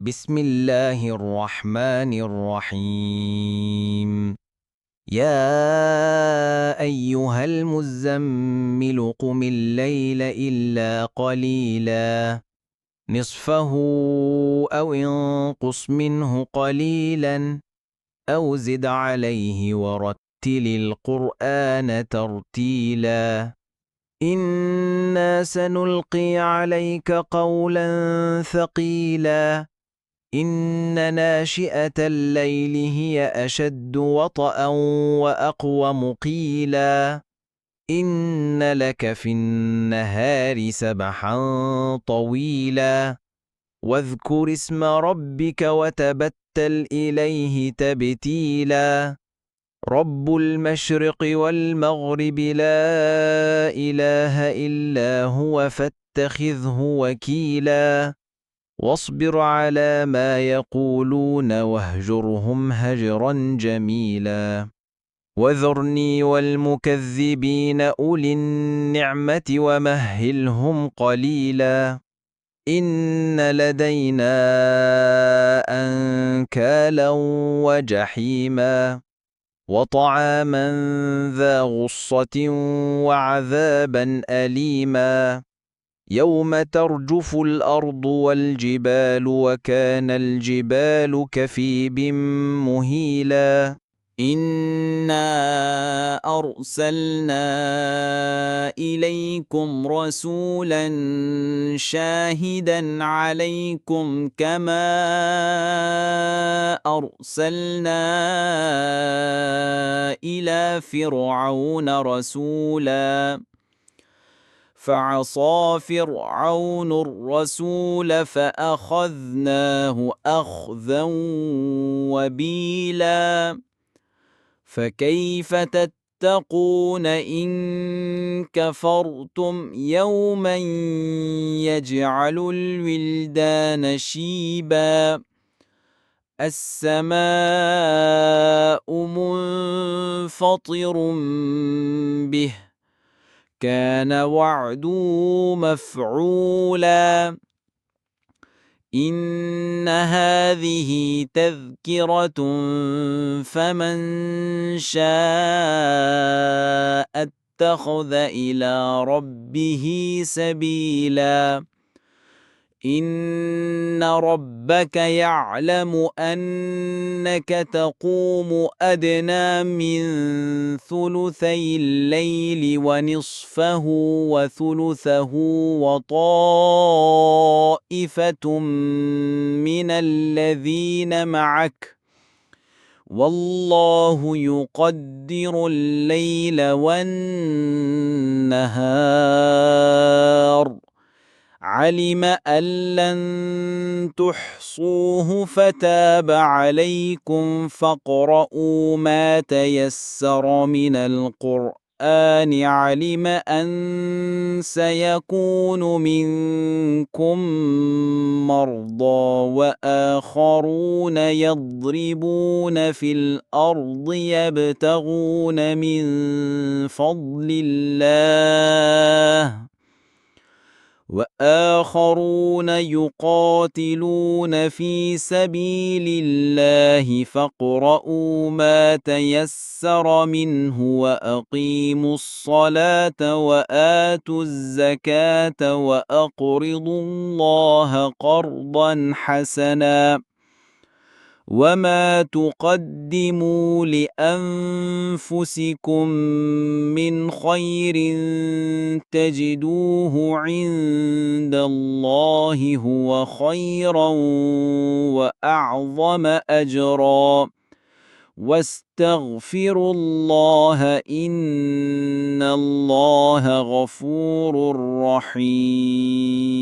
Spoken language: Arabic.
بسم الله الرحمن الرحيم. يا أيها المزمل قم الليل إلا قليلا نصفه أو انقص منه قليلا أو زد عليه ورتل القرآن ترتيلا إنا سنلقي عليك قولا ثقيلا إن ناشئة الليل هي أشد وطئا وأقوم قيلا إن لك في النهار سبحا طويلا واذكر اسم ربك وتبتل إليه تبتيلا رب المشرق والمغرب لا إله إلا هو فاتخذه وكيلا واصبر على ما يقولون واهجرهم هجرا جميلا وذرني والمكذبين أولي النعمة ومهلهم قليلا إن لدينا أنكالا وجحيما وطعاما ذا غصة وعذابا أليما يوم ترجف الأرض والجبال وكان الجبال كثيبا مهيلا إنا أرسلنا إليكم رسولا شاهدا عليكم كما أرسلنا إلى فرعون رسولا فعصى فرعون الرسول فأخذناه أخذا وبيلا فكيف تتقون إن كفرتم يوما يجعل الولدان شيبا السماء منفطر به كان وعده مفعولا إن هذه تذكرة فمن شاء اتخذ إلى ربه سبيلا إن ربك يعلم أنك تقوم أدنى من ثلثي الليل ونصفه وثلثه وطائفة من الذين معك والله يقدر الليل والنهار علم أن لن تحصوه فتاب عليكم فاقرؤوا ما تيسر من القرآن علم أن سيكون منكم مرضى وآخرون يضربون في الأرض يبتغون من فضل الله وآخرون يقاتلون في سبيل الله فاقرؤوا ما تيسر منه وأقيموا الصلاة وآتوا الزكاة وأقرضوا الله قرضا حسنا وما تقدموا لأنفسكم من خير تجدوه عند الله هو خيرا وأعظم أجرا واستغفروا الله إن الله غفور رحيم.